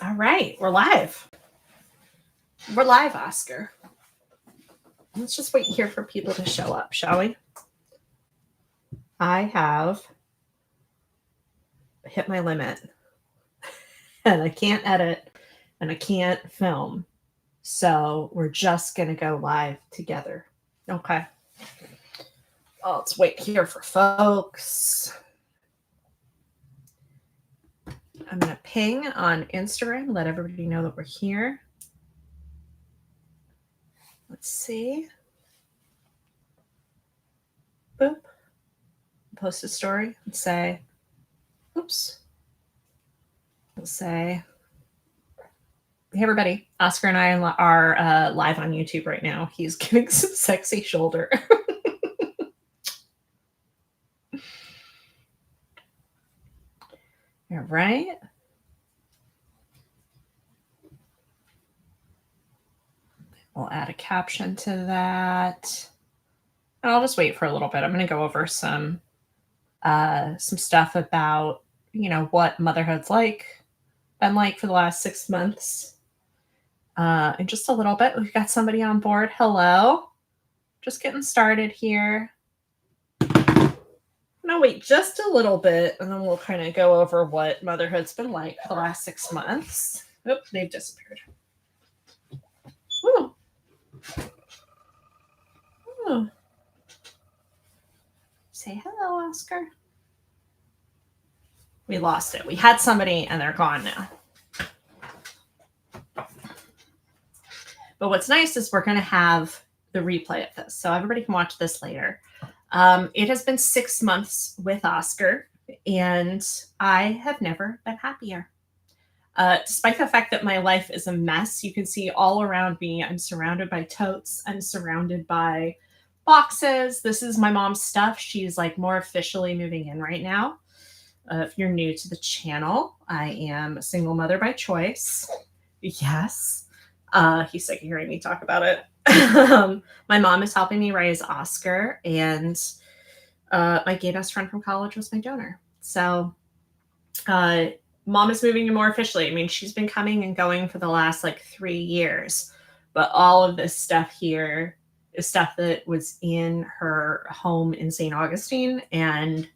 All right, we're live. We're live, Oscar. Let's just wait here for people to show up, shall we? I have hit my limit, and I can't edit, and I can't film. So we're just going to go live together. Okay. Oh, let's wait here for folks. I'm going to ping on Instagram, let everybody know that we're here. Let's see. Boop. Post a story and say, oops. We'll say, hey, everybody. Oscar and I are live on YouTube right now. He's giving some sexy shoulder. All right. We'll add a caption to that. And I'll just wait for a little bit. I'm going to go over some stuff about, what motherhood's been like for the last 6 months. In just a little bit. We've got somebody on board. Hello. Just getting started here. I'll wait just a little bit, and then we'll kind of go over what motherhood's been like for the last 6 months. Oop, they've disappeared. Ooh. Ooh. Say hello, Oscar. We lost it. We had somebody, and they're gone now. But what's nice is we're going to have the replay of this, so everybody can watch this later. It has been 6 months with Oscar, and I have never been happier. Despite the fact that my life is a mess, you can see all around me, I'm surrounded by totes. I'm surrounded by boxes. This is my mom's stuff. She's more officially moving in right now. If you're new to the channel, I am a single mother by choice. Yes. He's sick of hearing me talk about it. My mom is helping me raise Oscar, and my gay best friend from college was my donor. So mom is moving in more officially. I mean, she's been coming and going for the last 3 years, but all of this stuff here is stuff that was in her home in St. Augustine, and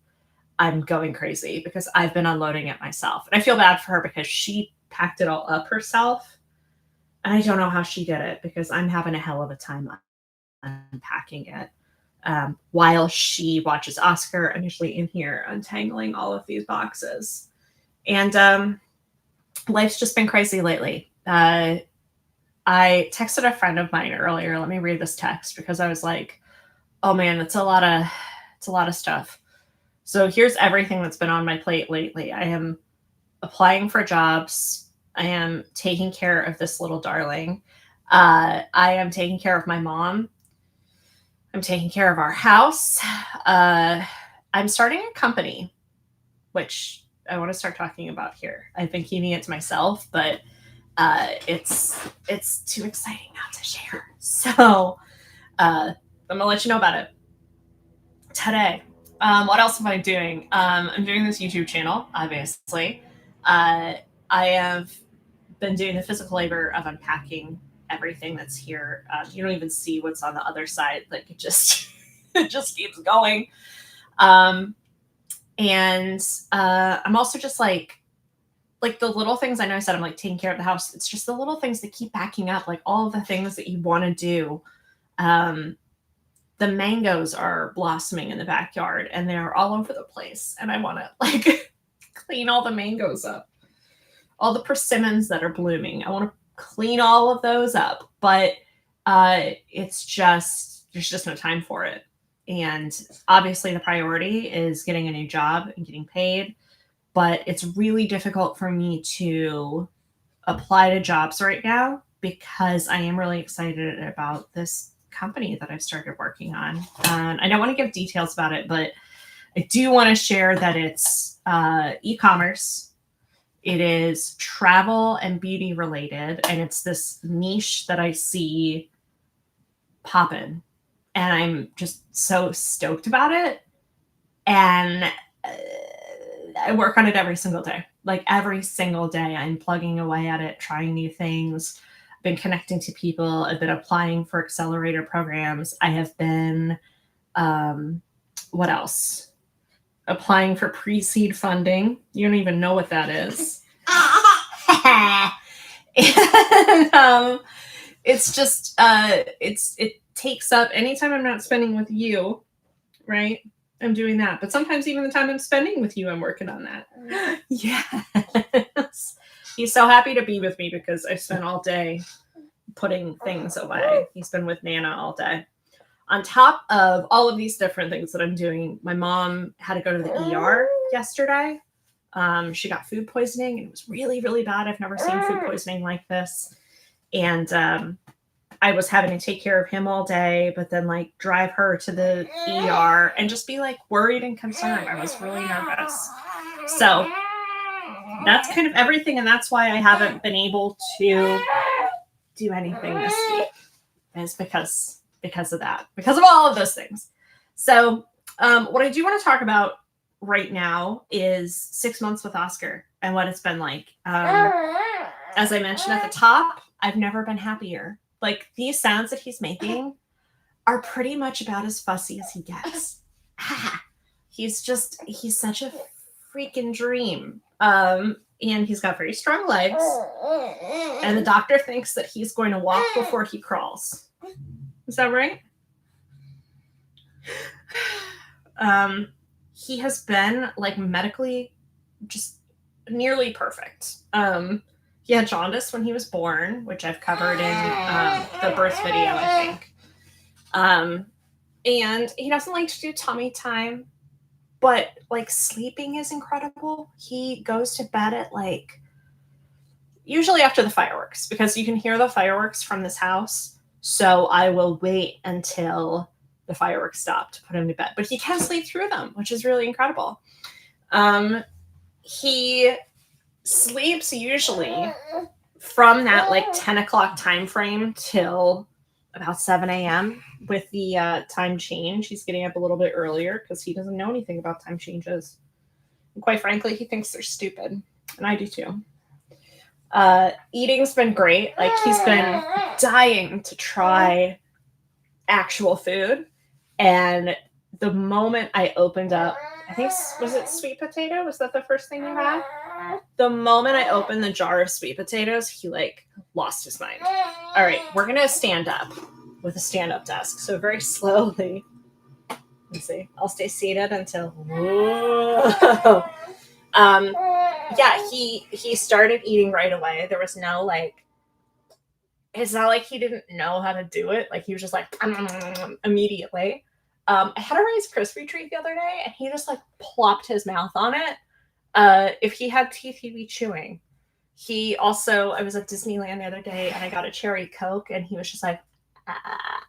I'm going crazy because I've been unloading it myself. And I feel bad for her because she packed it all up herself. And I don't know how she did it because I'm having a hell of a time unpacking it while she watches Oscar. I'm usually in here untangling all of these boxes. And life's just been crazy lately. I texted a friend of mine earlier. Let me read this text because I was like, oh man, it's a lot of stuff. So here's everything that's been on my plate lately. I am applying for jobs. I am taking care of this little darling. I am taking care of my mom. I'm taking care of our house. I'm starting a company, which I want to start talking about here. I've been keeping it to myself, but it's too exciting not to share. So I'm going to let you know about it today. What else am I doing? I'm doing this YouTube channel, obviously. I have been doing the physical labor of unpacking everything that's here. You don't even see what's on the other side. It just keeps going. And I'm also just the little things. I know I said I'm taking care of the house. It's just the little things that keep backing up, all of the things that you want to do. The mangoes are blossoming in the backyard and they're all over the place. And I want to clean all the mangoes up. All the persimmons that are blooming. I want to clean all of those up, but there's just no time for it. And obviously the priority is getting a new job and getting paid, but it's really difficult for me to apply to jobs right now because I am really excited about this company that I've started working on. And I don't want to give details about it, but I do want to share that it's e-commerce. It is travel and beauty related, and it's this niche that I see popping, and I'm just so stoked about it. And I work on it every single day. like every single day I'm plugging away at it, trying new things. I've been connecting to people. I've been applying for accelerator programs. I have been, what else? Applying for pre-seed funding. You don't even know what that is. And it's just it takes up anytime I'm not spending with you, right? I'm doing that. But sometimes even the time I'm spending with you, I'm working on that. Yes. He's so happy to be with me because I spent all day putting things away. He's been with Nana all day. On top of all of these different things that I'm doing, my mom had to go to the ER yesterday. She got food poisoning, and it was really, really bad. I've never seen food poisoning like this. And I was having to take care of him all day, but then like drive her to the ER and just be like worried and concerned. I was really nervous. So that's kind of everything. And that's why I haven't been able to do anything this week, is because of that, because of all of those things. So what I do want to talk about right now is 6 months with Oscar and what it's been like. As I mentioned at the top, I've never been happier. Like, these sounds that he's making are pretty much about as fussy as he gets. He's such a freaking dream. And he's got very strong legs. And the doctor thinks that he's going to walk before he crawls. Is that right? He has been like medically just nearly perfect. He had jaundice when he was born, which I've covered in the birth video, I think. And he doesn't like to do tummy time, but like sleeping is incredible. He goes to bed at like usually after the fireworks, because you can hear the fireworks from this house. So I will wait until the fireworks stop to put him to bed. But he can sleep through them, which is really incredible. He sleeps usually from that like 10 o'clock time frame till about 7 a.m. with the time change. He's getting up a little bit earlier because he doesn't know anything about time changes. And quite frankly, he thinks they're stupid. And I do too. Eating's been great. Like, he's been dying to try actual food. And the moment I opened up, I think, was it sweet potato? Was that the first thing you had? The moment I opened the jar of sweet potatoes, he like lost his mind. All right, we're going to stand up with a stand-up desk. So very slowly. Let's see. I'll stay seated until... Whoa. Yeah, he started eating right away. There was no like, it's not like he didn't know how to do it. Like, he was just like immediately. I had a Rice Krispie treat the other day, and he just like plopped his mouth on it. If he had teeth, he'd be chewing. I was at Disneyland the other day, and I got a cherry Coke, and he was just like, ah.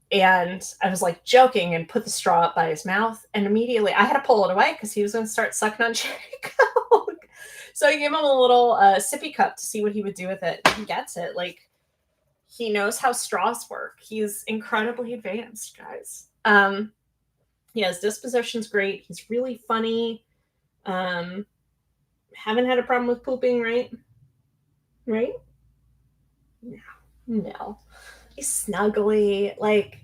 And I was like joking and put the straw up by his mouth, and immediately I had to pull it away because he was going to start sucking on cherry Coke. So I gave him a little sippy cup to see what he would do with it. He gets it. Like, he knows how straws work. He's incredibly advanced, guys. Yeah, his disposition's great. He's really funny. Haven't had a problem with pooping, right? Right? No. He's snuggly. Like,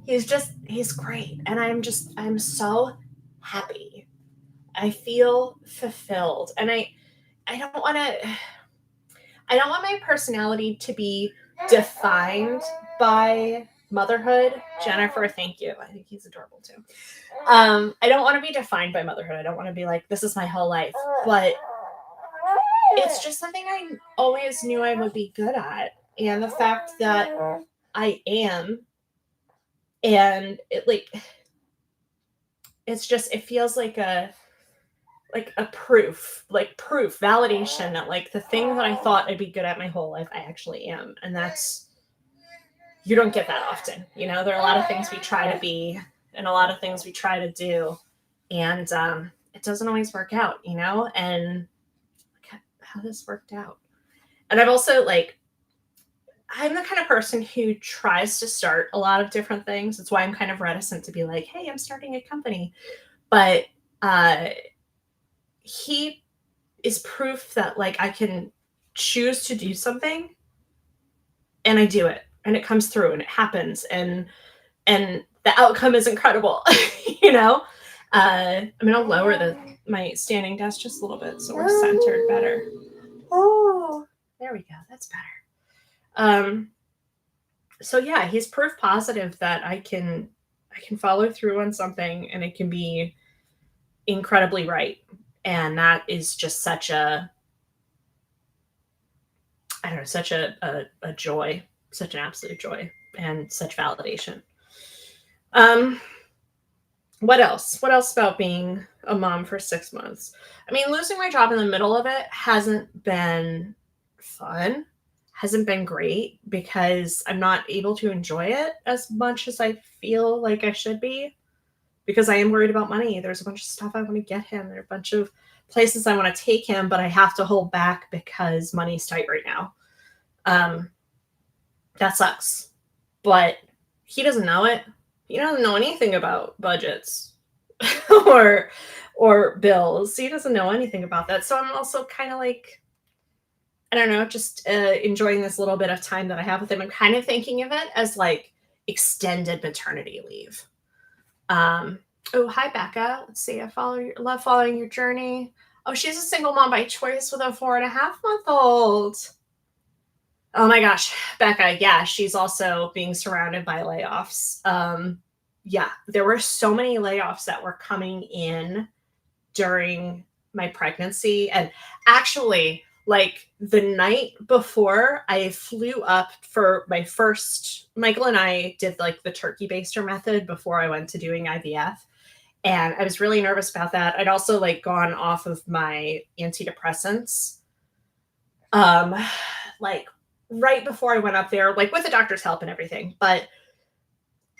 he's great. And I'm so happy. I feel fulfilled. And I don't want my personality to be defined by motherhood. Jennifer, thank you. I think he's adorable too. I don't want to be defined by motherhood. I don't want to be like, this is my whole life. But it's just something I always knew I would be good at. And the fact that I am, and it feels like a proof, validation that like the thing that I thought I'd be good at my whole life, I actually am. And you don't get that often. You know, there are a lot of things we try to be and a lot of things we try to do. And it doesn't always work out, you know, and look at how this worked out. And I've also I'm the kind of person who tries to start a lot of different things. That's why I'm kind of reticent to be like, hey, I'm starting a company. But he is proof that like I can choose to do something and I do it and it comes through and it happens and the outcome is incredible. You know, I'm gonna lower my standing desk just a little bit so we're centered better. Oh, there we go. That's better. So yeah, he's proof positive that I can follow through on something and it can be incredibly right. And that is just such a, I don't know, such a joy, such an absolute joy and such validation. What else? What else about being a mom for 6 months? I mean, losing my job in the middle of it hasn't been fun, hasn't been great because I'm not able to enjoy it as much as I feel like I should be because I am worried about money. There's a bunch of stuff I want to get him. There are a bunch of places I want to take him, but I have to hold back because money's tight right now. That sucks. But he doesn't know it. He doesn't know anything about budgets or bills. He doesn't know anything about that. So I'm also kind of like, I don't know, just enjoying this little bit of time that I have with him. I'm kind of thinking of it as like extended maternity leave. Oh, hi, Becca. Let's see. Love following your journey. Oh, she's a single mom by choice with a 4.5-month-old. Oh my gosh, Becca. Yeah, she's also being surrounded by layoffs. Yeah, there were so many layoffs that were coming in during my pregnancy. And actually, like the night before I flew up for my first, Michael and I did like the turkey baster method before I went to doing IVF. And I was really nervous about that. I'd also like gone off of my antidepressants. Like right before I went up there, like with the doctor's help and everything. But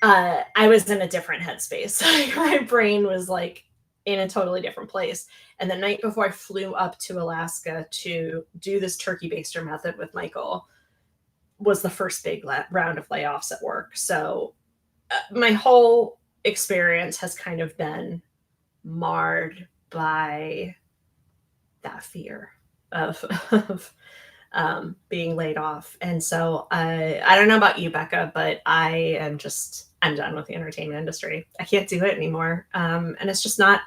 I was in a different headspace. My brain was like in a totally different place. And the night before I flew up to Alaska to do this turkey baster method with Michael was the first big round of layoffs at work. So my whole experience has kind of been marred by that fear of being laid off. And so I don't know about you, Becca, but I'm done with the entertainment industry. I can't do it anymore. And it's just I'm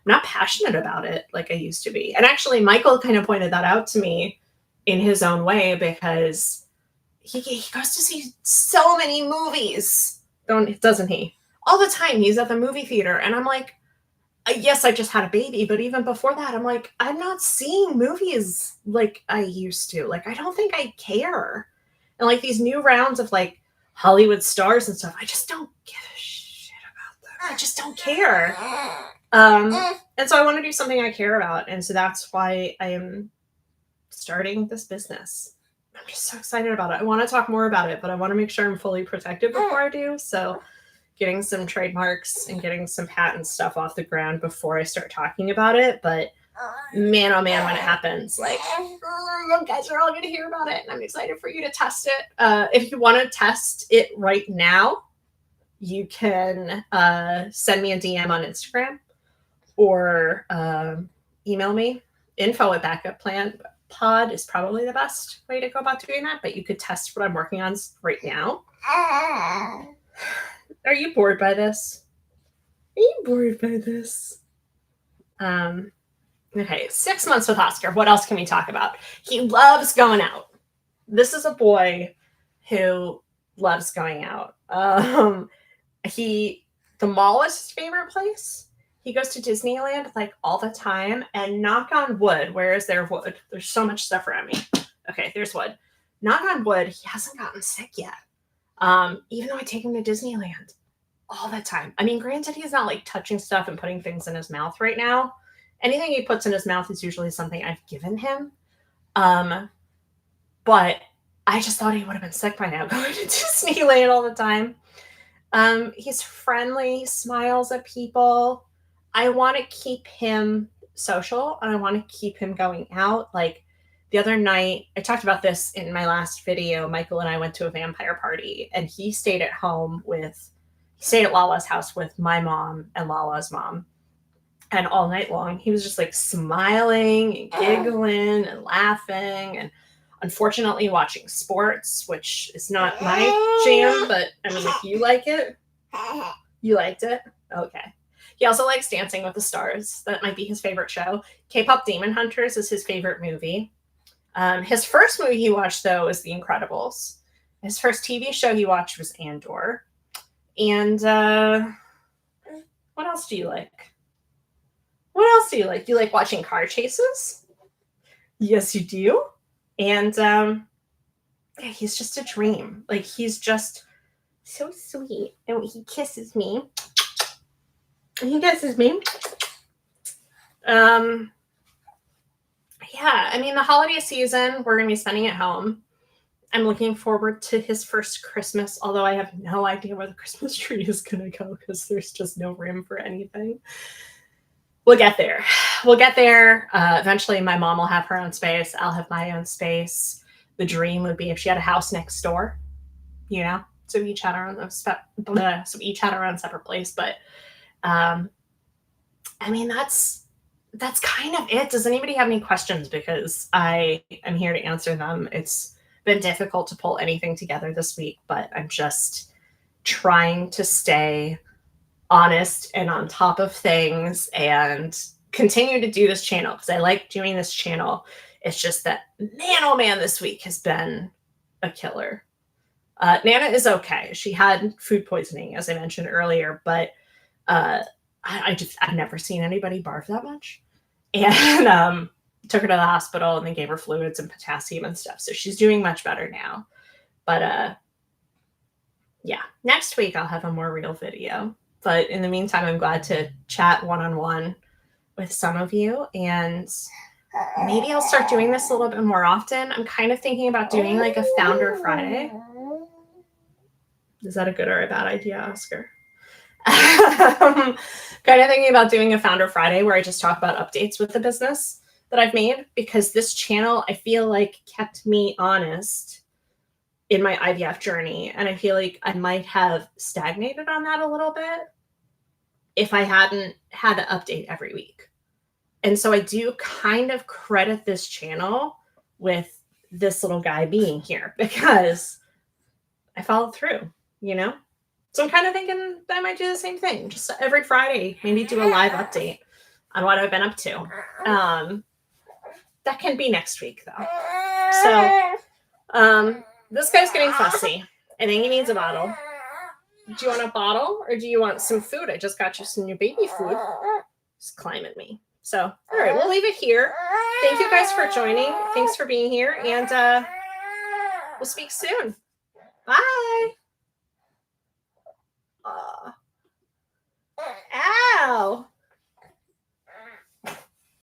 not passionate about it like I used to be. And actually, Michael kind of pointed that out to me in his own way because he goes to see so many movies, doesn't he? All the time he's at the movie theater. And I'm like, yes, I just had a baby, but even before that, I'm like, I'm not seeing movies like I used to. Like, I don't think I care. And like these new rounds of like Hollywood stars and stuff, I just don't give a shit about them. I just don't care. And so I want to do something I care about. And so that's why I am starting this business. I'm just so excited about it. I want to talk more about it, but I want to make sure I'm fully protected before I do. So getting some trademarks and getting some patent stuff off the ground before I start talking about it. But man, oh man, when it happens, like, you guys are all going to hear about it. And I'm excited for you to test it. If you want to test it right now, you can send me a DM on Instagram or email me. info@backupPlanPod is probably the best way to go about doing that. But you could test what I'm working on right now. Are you bored by this? Are you bored by this? Okay, 6 months with Oscar. What else can we talk about? He loves going out. This is a boy who loves going out. The mall is his favorite place. He goes to Disneyland like all the time. And knock on wood, where is there wood? There's so much stuff around me. Okay, there's wood. Knock on wood, he hasn't gotten sick yet. Even though I take him to Disneyland all the time. I mean, granted, he's not like touching stuff and putting things in his mouth right now. Anything he puts in his mouth is usually something I've given him. But I just thought he would have been sick by now going to Disneyland all the time. He's friendly, smiles at people. I want to keep him social and I want to keep him going out. Like the other night, I talked about this in my last video. Michael and I went to a vampire party and he stayed at Lala's house with my mom and Lala's mom. And all night long, he was just like smiling and giggling and laughing and unfortunately watching sports, which is not my jam, but I mean, if you like it, you liked it? Okay. He also likes Dancing with the Stars. That might be his favorite show. K-pop Demon Hunters is his favorite movie. His first movie he watched, though, is The Incredibles. His first TV show he watched was Andor. And what else do you like? What else do you like? Do you like watching car chases? Yes, you do. And he's just a dream. Like, he's just so sweet. And he kisses me. He kisses me. Yeah, I mean, the holiday season, we're going to be spending at home. I'm looking forward to his first Christmas, although I have no idea where the Christmas tree is going to go because there's just no room for anything. We'll get there. We'll get there. Eventually, my mom will have her own space. I'll have my own space. The dream would be if she had a house next door, you know, so we each had our own separate place. But I mean, that's kind of it. Does anybody have any questions? Because I am here to answer them. It's been difficult to pull anything together this week, but I'm just trying to stay honest and on top of things and continue to do this channel because I like doing this channel. It's just that, man, oh man, this week has been a killer. Nana is okay. She had food poisoning, as I mentioned earlier, but I've never seen anybody barf that much. And took her to the hospital and they gave her fluids and potassium and stuff. So she's doing much better now. But yeah, next week I'll have a more real video. But in the meantime, I'm glad to chat one-on-one with some of you. And maybe I'll start doing this a little bit more often. I'm kind of thinking about doing like a Founder Friday. Is that a good or a bad idea, Oscar? Kind of thinking about doing a Founder Friday where I just talk about updates with the business that I've made, because this channel, I feel like, kept me honest in my IVF journey. And I feel like I might have stagnated on that a little bit if I hadn't had to update every week. And so I do kind of credit this channel with this little guy being here because I followed through, you know? So I'm kind of thinking I might do the same thing. Just every Friday, maybe do a live update on what I've been up to. That can be next week, though. So this guy's getting fussy. I think he needs a bottle. Do you want a bottle or do you want some food? I just got you some new baby food. Just climb at me. So, all right, we'll leave it here. Thank you guys for joining. Thanks for being here. And we'll speak soon. Bye.